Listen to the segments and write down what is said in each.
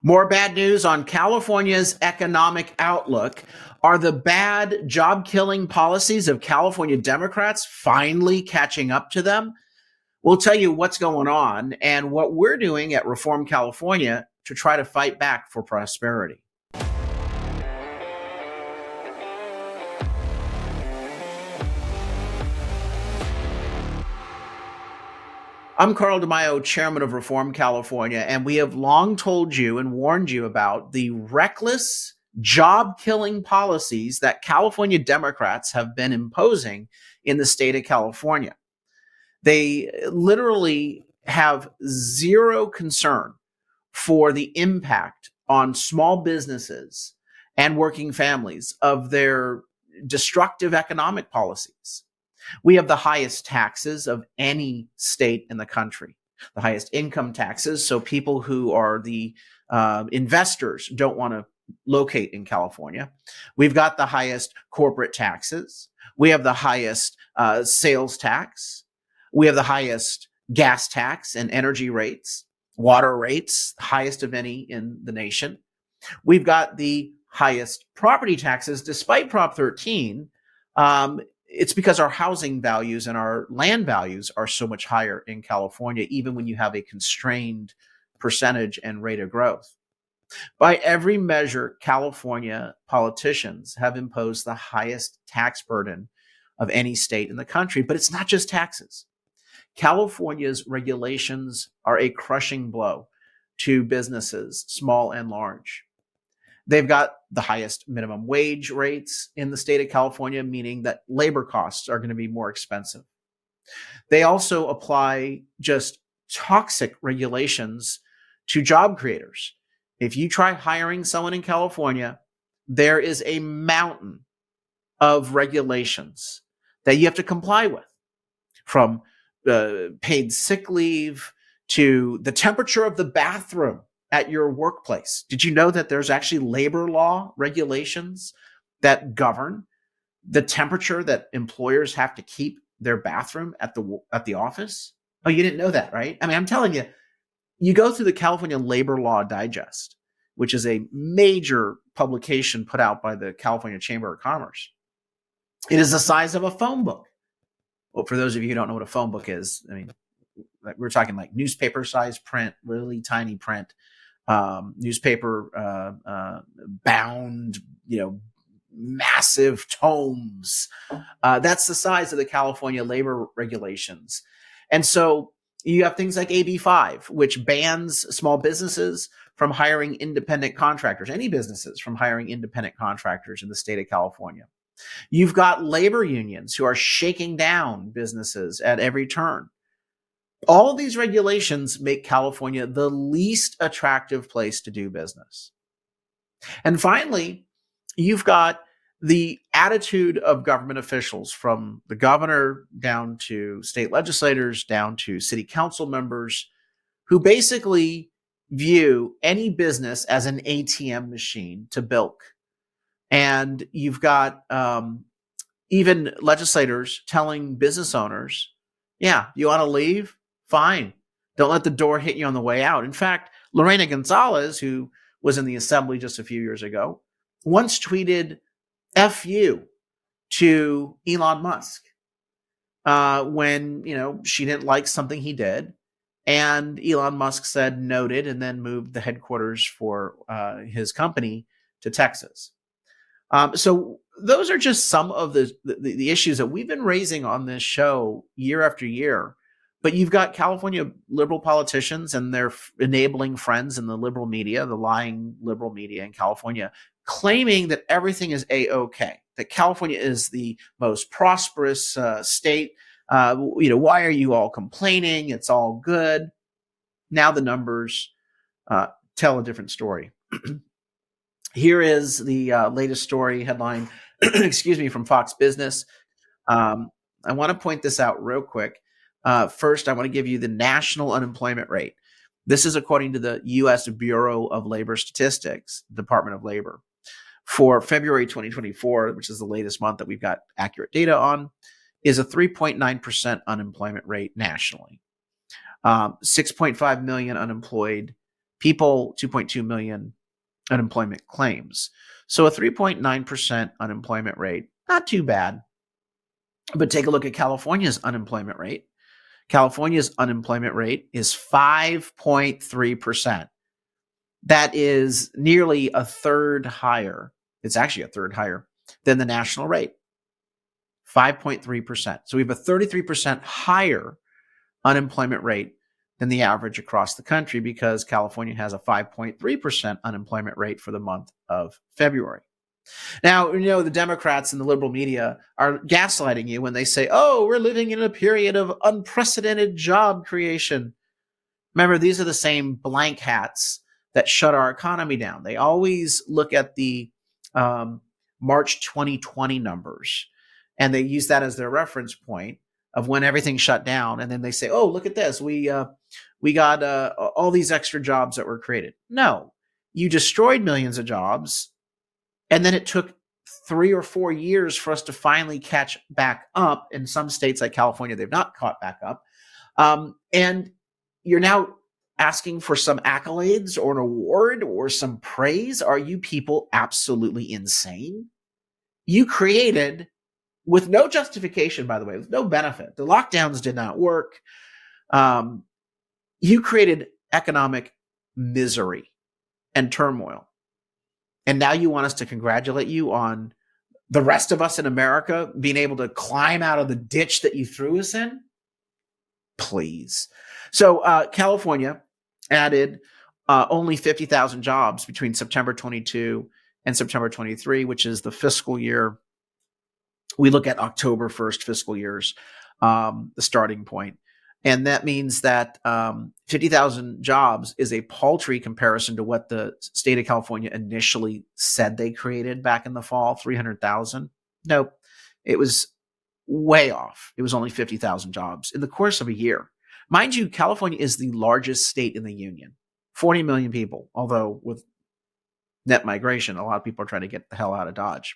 More bad news on California's economic outlook. Are the bad job killing policies of California Democrats finally catching up to them? We'll tell you what's going on and what we're doing at Reform California to try to fight back for prosperity. I'm Carl DeMaio, chairman of Reform California, and we have long told you and warned you about the reckless, job killing policies that California Democrats have been imposing in the state of California. They literally have zero concern for the impact on small businesses and working families of their destructive economic policies. We have the highest taxes of any state in the country, the highest income taxes. So people who are the investors don't want to locate in California. We've got the highest corporate taxes. We have the highest sales tax. We have the highest gas tax and energy rates, water rates, highest of any in the nation. We've got the highest property taxes, despite Prop 13. It's because our housing values and our land values are so much higher in California, even when you have a constrained percentage and rate of growth. By every measure, California politicians have imposed the highest tax burden of any state in the country, but it's not just taxes. California's regulations are a crushing blow to businesses, small and large. They've got the highest minimum wage rates in the state of California, meaning that labor costs are going to be more expensive. They also apply just toxic regulations to job creators. If you try hiring someone in California, there is a mountain of regulations that you have to comply with, from paid sick leave to the temperature of the bathroom at your workplace. Did you know that there's actually labor law regulations that govern the temperature that employers have to keep their bathroom at the office? Oh, you didn't know that, right? I mean, I'm telling you, you go through the California Labor Law Digest, which is a major publication put out by the California Chamber of Commerce. It is the size of a phone book. Well, for those of you who don't know what a phone book is, I mean, we're talking like newspaper size print, really tiny print. Newspaper bound, massive tomes. That's the size of the California labor regulations. And so you have things like AB 5, which bans small businesses from hiring independent contractors, any businesses from hiring independent contractors in the state of California. You've got labor unions who are shaking down businesses at every turn. All of these regulations make California the least attractive place to do business. And finally, you've got the attitude of government officials, from the governor down to state legislators, down to city council members, who basically view any business as an ATM machine to bilk. And you've got even legislators telling business owners, yeah, you want to leave? Fine. Don't let the door hit you on the way out. In fact, Lorena Gonzalez, who was in the assembly just a few years ago, once tweeted F you to Elon Musk when, she didn't like something he did. And Elon Musk said noted, and then moved the headquarters for his company to Texas. So those are just some of the issues that we've been raising on this show year after year. But you've got California liberal politicians and their enabling friends in the liberal media, the lying liberal media in California, claiming that everything is A-OK, that California is the most prosperous state. Why are you all complaining? It's all good. Now the numbers tell a different story. Here is the latest story headline, from Fox Business. I want to point this out real quick. First, I want to give you the national unemployment rate. This is according to the U.S. Bureau of Labor Statistics, Department of Labor. For February 2024, which is the latest month that we've got accurate data on, is a 3.9% unemployment rate nationally. 6.5 million unemployed People, 2.2 million unemployment claims. So a 3.9% unemployment rate, not too bad. But take a look at California's unemployment rate. California's unemployment rate is 5.3%. That is nearly a third higher. It's actually a third higher than the national rate, 5.3%. So we have a 33% higher unemployment rate than the average across the country because California has a 5.3% unemployment rate for the month of February. Now, the Democrats and the liberal media are gaslighting you when they say, oh, we're living in a period of unprecedented job creation. Remember, these are the same blank hats that shut our economy down. They always look at the March 2020 numbers, and they use that as their reference point of when everything shut down. And then they say, oh, look at this. We got all these extra jobs that were created. No, you destroyed millions of jobs. And then it took 3 or 4 years for us to finally catch back up. In some states like California, they've not caught back up. And you're now asking for some accolades or an award or some praise. Are you people absolutely insane? You created, with no justification, by the way, with no benefit. The lockdowns did not work. You created economic misery and turmoil. And now you want us to congratulate you on the rest of us in America being able to climb out of the ditch that you threw us in? Please. So California added only 50,000 jobs between September 22 and September 23, which is the fiscal year. We look at October 1st fiscal years, the starting point. And that means that 50,000 jobs is a paltry comparison to what the state of California initially said they created back in the fall, 300,000. Nope, it was way off. It was only 50,000 jobs in the course of a year. Mind you, California is the largest state in the union, 40 million people, although with net migration, a lot of people are trying to get the hell out of Dodge.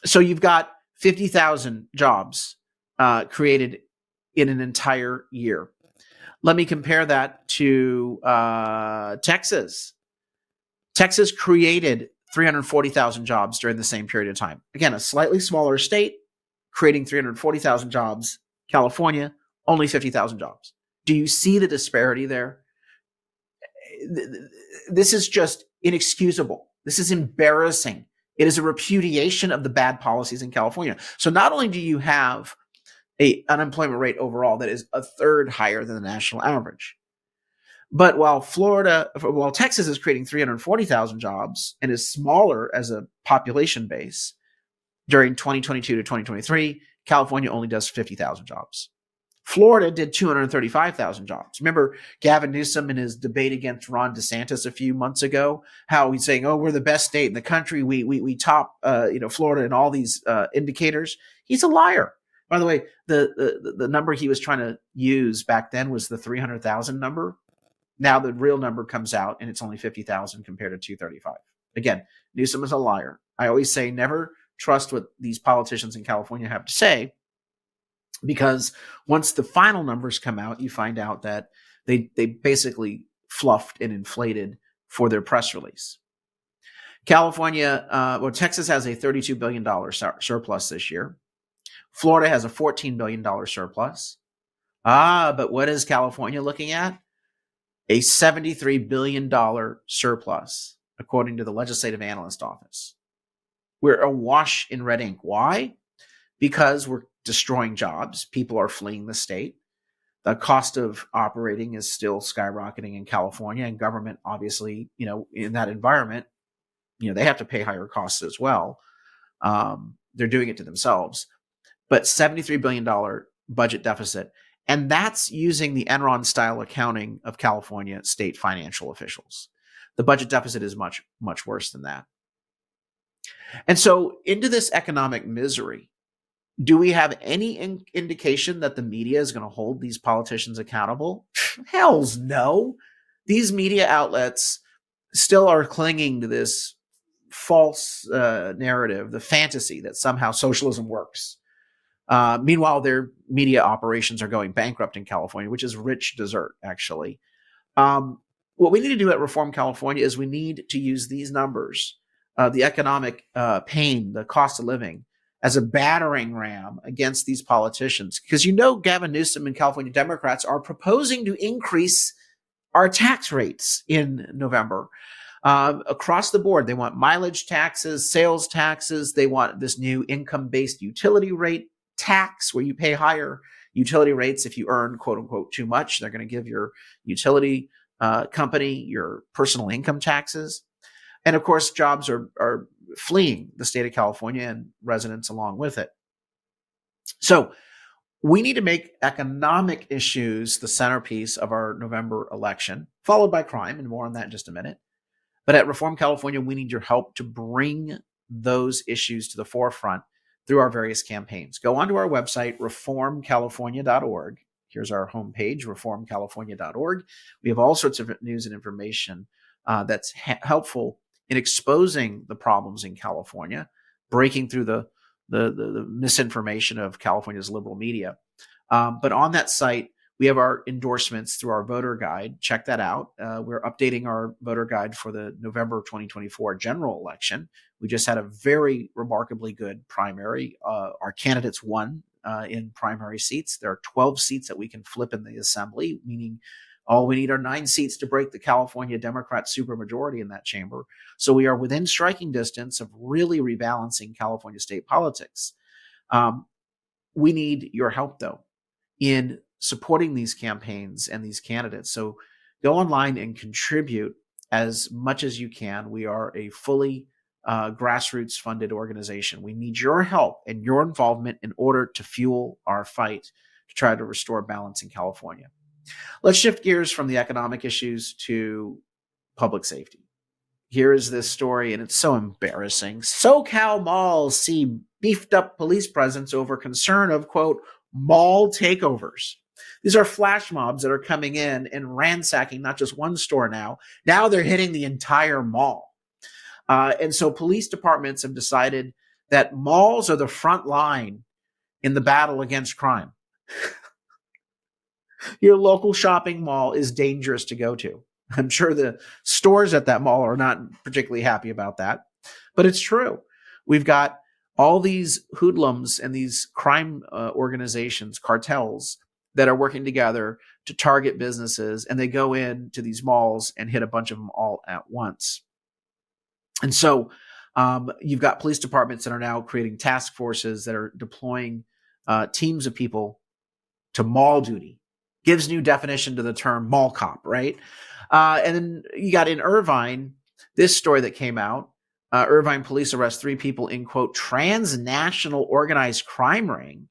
So you've got 50,000 jobs created in an entire year. Let me compare that to Texas. Texas created 340,000 jobs during the same period of time. Again, a slightly smaller state, creating 340,000 jobs. California, only 50,000 jobs. Do you see the disparity there? This is just inexcusable. This is embarrassing. It is a repudiation of the bad policies in California. So not only do you have an unemployment rate overall that is a third higher than the national average, but while Texas is creating 340,000 jobs and is smaller as a population base during 2022 to 2023, California only does 50,000 jobs. Florida did 235,000 jobs. Remember Gavin Newsom in his debate against Ron DeSantis a few months ago, how he's saying, oh, we're the best state in the country. We top Florida in all these indicators. He's a liar. By the way, the number he was trying to use back then was the 300,000 number. Now the real number comes out and it's only 50,000 compared to 235. Again, Newsom is a liar. I always say never trust what these politicians in California have to say, because once the final numbers come out, you find out that they basically fluffed and inflated for their press release. Texas has a $32 billion surplus this year. Florida has a $14 billion surplus. But what is California looking at? A $73 billion surplus, according to the Legislative Analyst Office. We're awash in red ink. Why? Because we're destroying jobs. People are fleeing the state. The cost of operating is still skyrocketing in California, and government, obviously, in that environment, they have to pay higher costs as well. They're doing it to themselves. But $73 billion budget deficit. And that's using the Enron style accounting of California state financial officials. The budget deficit is much, much worse than that. And so into this economic misery, do we have any indication that the media is going to hold these politicians accountable? Hells no. These media outlets still are clinging to this false narrative, the fantasy that somehow socialism works. Meanwhile, their media operations are going bankrupt in California, which is rich dessert, actually. What we need to do at Reform California is we need to use these numbers, the economic pain, the cost of living, as a battering ram against these politicians. Because Gavin Newsom and California Democrats are proposing to increase our tax rates in November. Across the board, they want mileage taxes, sales taxes. They want this new income-based utility rate tax where you pay higher utility rates if you earn, quote unquote, too much. They're going to give your utility company your personal income taxes. And of course, jobs are fleeing the state of California and residents along with it. So we need to make economic issues the centerpiece of our November election, followed by crime, and more on that in just a minute. But at Reform California, we need your help to bring those issues to the forefront through our various campaigns. Go onto our website, reformcalifornia.org. Here's our homepage, reformcalifornia.org. We have all sorts of news and information that's helpful in exposing the problems in California, breaking through the misinformation of California's liberal media. But on that site, we have our endorsements through our voter guide. Check that out. We're updating our voter guide for the November 2024 general election. We just had a very remarkably good primary. Our candidates won in primary seats. There are 12 seats that we can flip in the assembly, meaning all we need are 9 seats to break the California Democrat supermajority in that chamber. So we are within striking distance of really rebalancing California state politics. We need your help, though, in supporting these campaigns and these candidates. So go online and contribute as much as you can. We are a fully grassroots funded organization. We need your help and your involvement in order to fuel our fight to try to restore balance in California. Let's shift gears from the economic issues to public safety. Here is this story, and it's so embarrassing. SoCal malls see beefed up police presence over concern of, quote, mall takeovers. These are flash mobs that are coming in and ransacking not just one store now. Now they're hitting the entire mall. And so police departments have decided that malls are the front line in the battle against crime. Your local shopping mall is dangerous to go to. I'm sure the stores at that mall are not particularly happy about that, but it's true. We've got all these hoodlums and these crime organizations, cartels, that are working together to target businesses, and they go into these malls and hit a bunch of them all at once. And so you've got police departments that are now creating task forces that are deploying teams of people to mall duty. Gives new definition to the term mall cop, right? And then you got in Irvine, this story that came out. Irvine police arrest 3 people in, quote, transnational organized crime ring.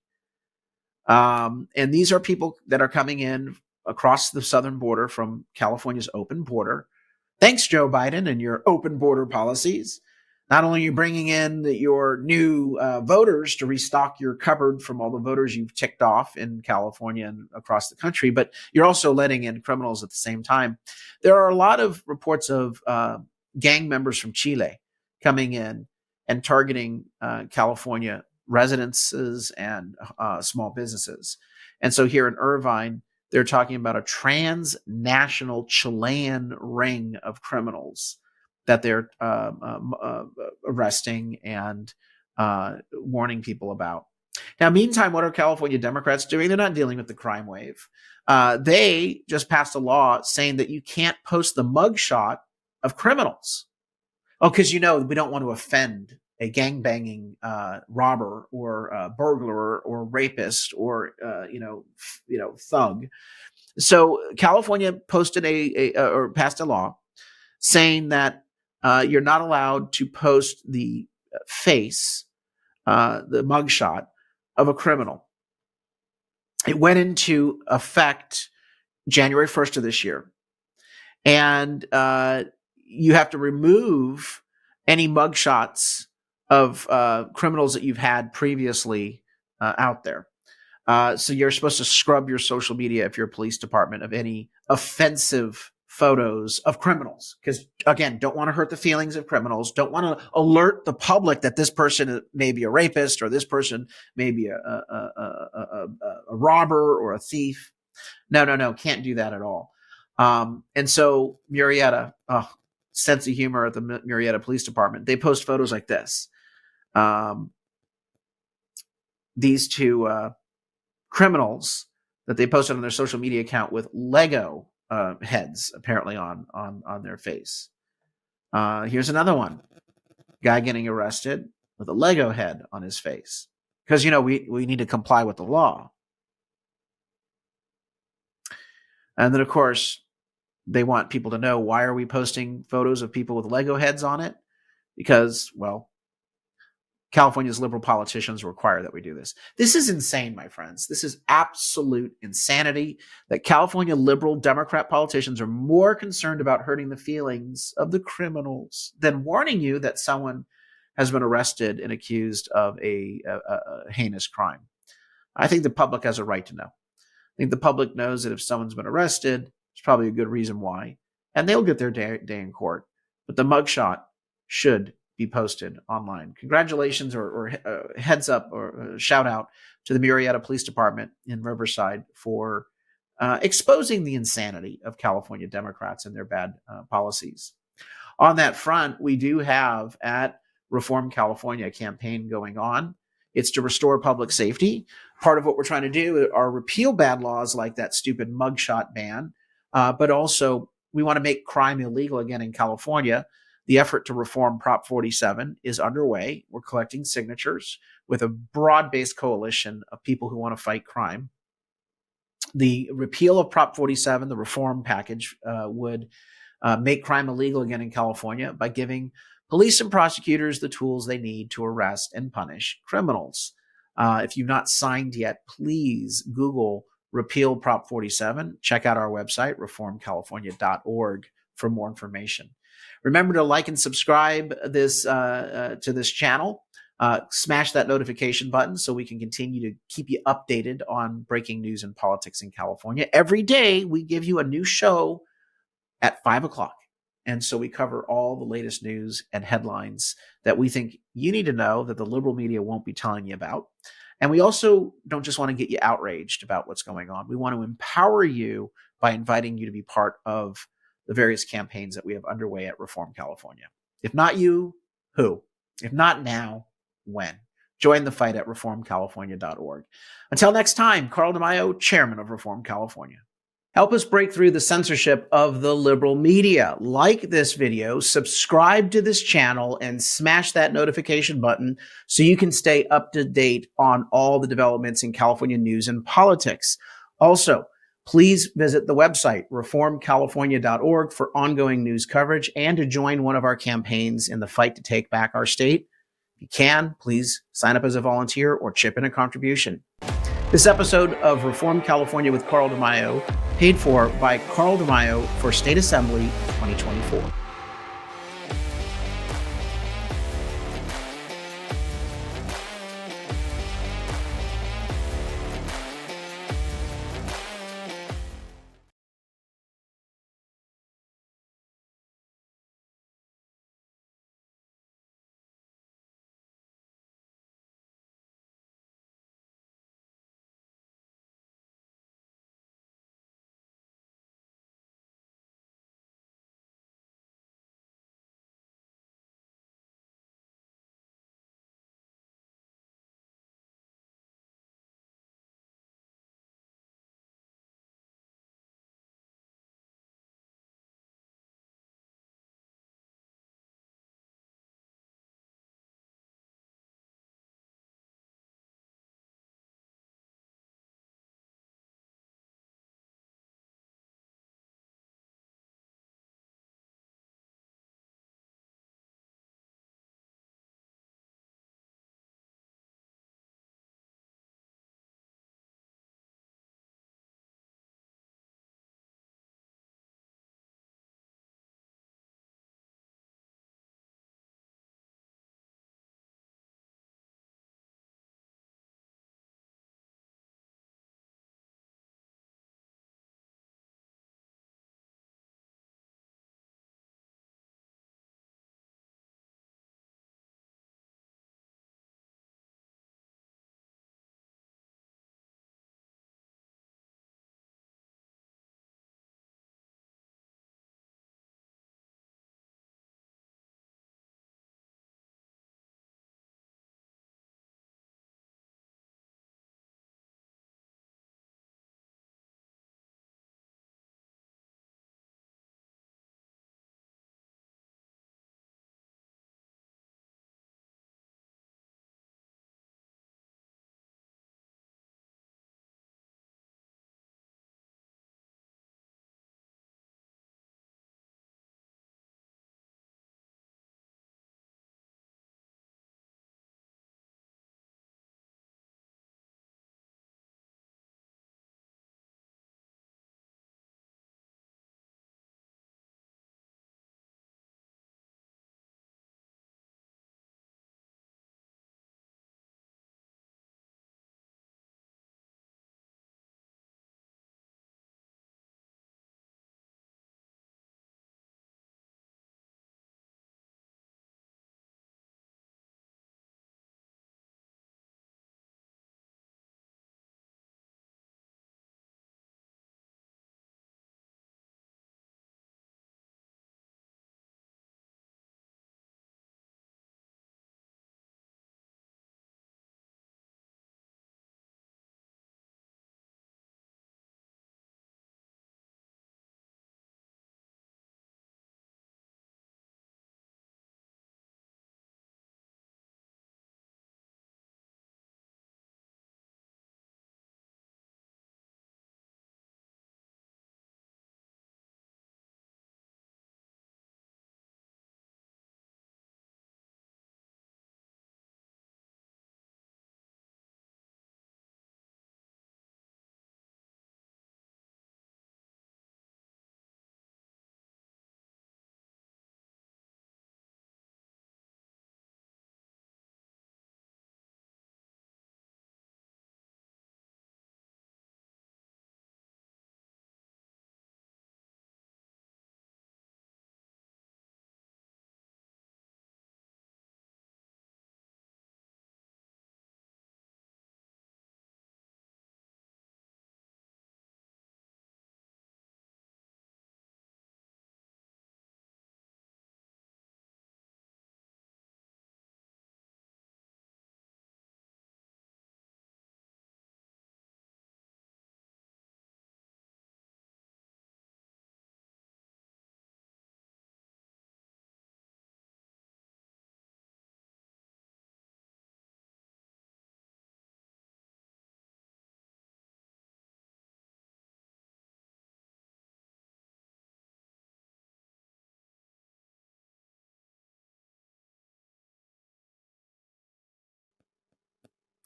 And these are people that are coming in across the southern border from California's open border. Thanks, Joe Biden, and your open border policies. Not only are you bringing in your new voters to restock your cupboard from all the voters you've ticked off in California and across the country, but you're also letting in criminals at the same time. There are a lot of reports of gang members from Chile coming in and targeting California residences and small businesses. And so here in Irvine, they're talking about a transnational Chilean ring of criminals that they're arresting and warning people about. Now, meantime, what are California Democrats doing? They're not dealing with the crime wave. They just passed a law saying that you can't post the mugshot of criminals. Oh, because we don't want to offend a gangbanging robber or burglar or rapist or thug. So California posted or passed a law saying that you're not allowed to post the face, the mugshot of a criminal. It went into effect January 1st of this year. And you have to remove any mugshots of criminals that you've had previously out there. So you're supposed to scrub your social media if you're a police department of any offensive photos of criminals, because again, don't want to hurt the feelings of criminals, don't want to alert the public that this person may be a rapist or this person may be a robber or a thief. No, can't do that at all. And so Murrieta, oh, sense of humor at the Murrieta Police Department, they post photos like this. These two criminals that they posted on their social media account with Lego heads apparently on their face. Here's another one. Guy getting arrested with a Lego head on his face. Because, we need to comply with the law. And then, of course, they want people to know, why are we posting photos of people with Lego heads on it? Because, well, California's liberal politicians require that we do this. This is insane, my friends. This is absolute insanity that California liberal Democrat politicians are more concerned about hurting the feelings of the criminals than warning you that someone has been arrested and accused of a heinous crime. I think the public has a right to know. I think the public knows that if someone's been arrested, there's probably a good reason why, and they'll get their day in court. But the mugshot should be posted online. Congratulations or heads up or shout out to the Murrieta Police Department in Riverside for exposing the insanity of California Democrats and their bad policies. On that front, we do have at Reform California a campaign going on. It's to restore public safety. Part of what we're trying to do are repeal bad laws like that stupid mugshot ban, but also we want to make crime illegal again in California. The effort to reform Prop 47 is underway. We're collecting signatures with a broad-based coalition of people who want to fight crime. The repeal of Prop 47, the reform package, would make crime illegal again in California by giving police and prosecutors the tools they need to arrest and punish criminals. If you've not signed yet, please Google repeal Prop 47. Check out our website, reformcalifornia.org, for more information. Remember to like and subscribe to this channel. Smash that notification button so we can continue to keep you updated on breaking news and politics in California. Every day we give you a new show at 5 o'clock. And so we cover all the latest news and headlines that we think you need to know that the liberal media won't be telling you about. And we also don't just want to get you outraged about what's going on. We want to empower you by inviting you to be part of the various campaigns that we have underway at Reform California. If not you, who? If not now, when? Join the fight at reformcalifornia.org. Until next time, Carl DeMaio, Chairman of Reform California. Help us break through the censorship of the liberal media. Like this video, subscribe to this channel, and smash that notification button so you can stay up to date on all the developments in California news and politics. Also, please visit the website, reformcalifornia.org, for ongoing news coverage and to join one of our campaigns in the fight to take back our state. If you can, please sign up as a volunteer or chip in a contribution. This episode of Reform California with Carl DeMaio, paid for by Carl DeMaio for State Assembly 2024.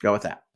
Go with that.